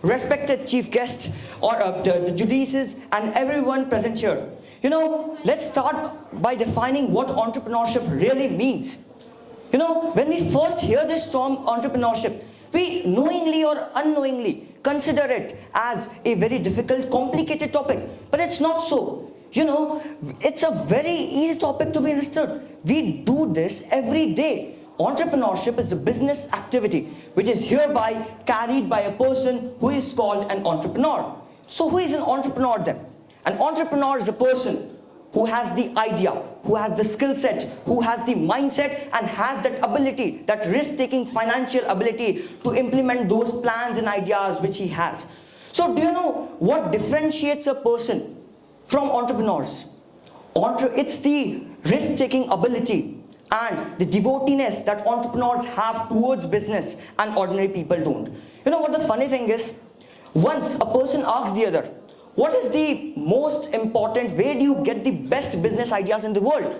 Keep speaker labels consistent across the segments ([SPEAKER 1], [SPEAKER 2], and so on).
[SPEAKER 1] respected chief guest, or the judices, and everyone present here. Let's start by defining what entrepreneurship really means. When we first hear this term entrepreneurship, we knowingly or unknowingly consider it as a very difficult, complicated topic. But it's not so. It's a very easy topic to be understood. We do this every day. Entrepreneurship is a business activity which is hereby carried by a person who is called an entrepreneur. So who is an entrepreneur then? An entrepreneur is a person who has the idea, who has the skill set, who has the mindset, and has that ability, that risk-taking financial ability to implement those plans and ideas which he has. So do you know what differentiates a person from entrepreneurs? It's the risk-taking ability and the devoteedness that entrepreneurs have towards business and ordinary people don't. You know what the funny thing is? Once a person asks the other, what is the most important, where do you get the best business ideas in the world?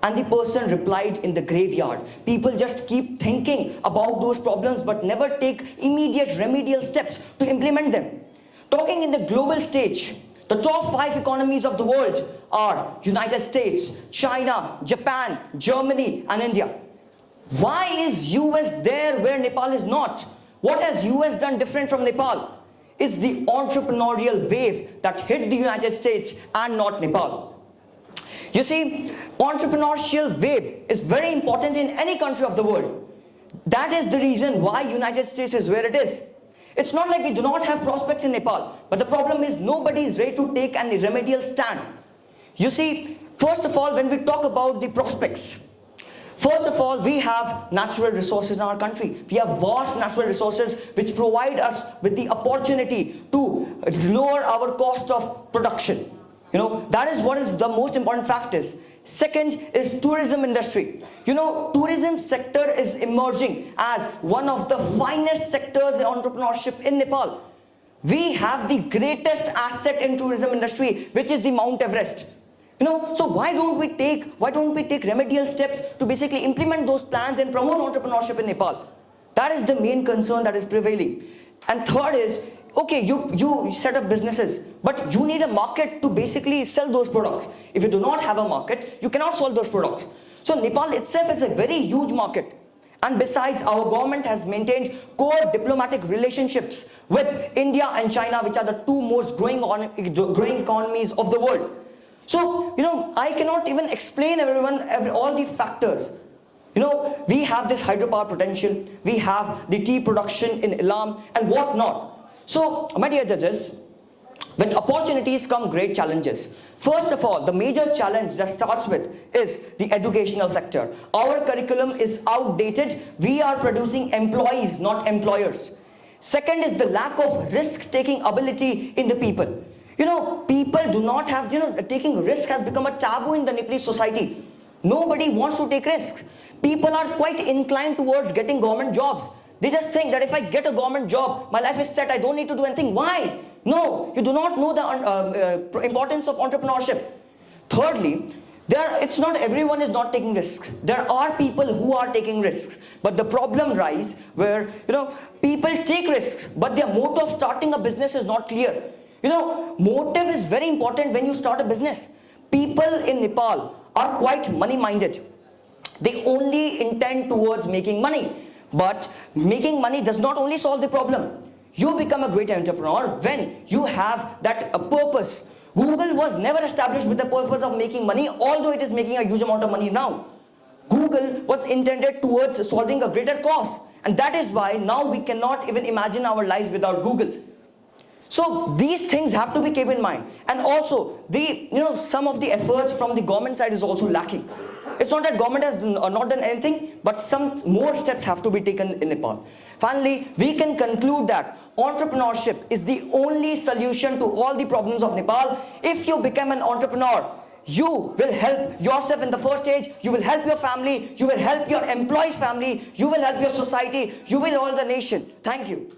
[SPEAKER 1] And the person replied, in the graveyard. People just keep thinking about those problems but never take immediate remedial steps to implement them. Talking in the global stage, the top 5 economies of the world are United States, China, Japan, Germany, and India. Why is US there where Nepal is not? What has US done different from Nepal? Is the entrepreneurial wave that hit the United States and not Nepal. You see, entrepreneurial wave is very important in any country of the world. That is the reason why United States is where it is. It's not like we do not have prospects in Nepal, but the problem is nobody is ready to take any remedial stand. You see, first of all, when we talk about the prospects, first of all, we have natural resources in our country. We have vast natural resources which provide us with the opportunity to lower our cost of production. That is what is the most important fact is. Second is tourism industry. Tourism sector is emerging as one of the finest sectors in entrepreneurship in Nepal. We have the greatest asset in tourism industry, which is the Mount Everest. So why don't we take remedial steps to basically implement those plans and promote entrepreneurship in Nepal? That is the main concern that is prevailing. And third is, okay, you set up businesses, but you need a market to basically sell those products. If you do not have a market, you cannot sell those products. So Nepal itself is a very huge market. And besides, our government has maintained core diplomatic relationships with India and China, which are the two most growing economies of the world. So, I cannot even explain all the factors. We have this hydropower potential, we have the tea production in Ilam and whatnot. So, my dear judges, with opportunities come great challenges. First of all, the major challenge that starts with is the educational sector. Our curriculum is outdated. We are producing employees, not employers. Second is the lack of risk-taking ability in the people. People do not have, taking risk has become a taboo in the Nepalese society. Nobody wants to take risks. People are quite inclined towards getting government jobs. They just think that if I get a government job, my life is set, I don't need to do anything. Why? No, you do not know the importance of entrepreneurship. Thirdly, it's not everyone is not taking risks. There are people who are taking risks. But the problem rises where, people take risks, but their motive of starting a business is not clear. Motive is very important when you start a business. People in Nepal are quite money-minded. They only intend towards making money. But making money does not only solve the problem. You become a great entrepreneur when you have that purpose. Google was never established with the purpose of making money, although it is making a huge amount of money now. Google was intended towards solving a greater cause. And that is why now we cannot even imagine our lives without Google. So these things have to be kept in mind. And also, some of the efforts from the government side is also lacking. It's not that government has not done anything, but some more steps have to be taken in Nepal. Finally, we can conclude that entrepreneurship is the only solution to all the problems of Nepal. If you become an entrepreneur, you will help yourself in the first stage, you will help your family, you will help your employees' family, you will help your society, you will help the nation. Thank you.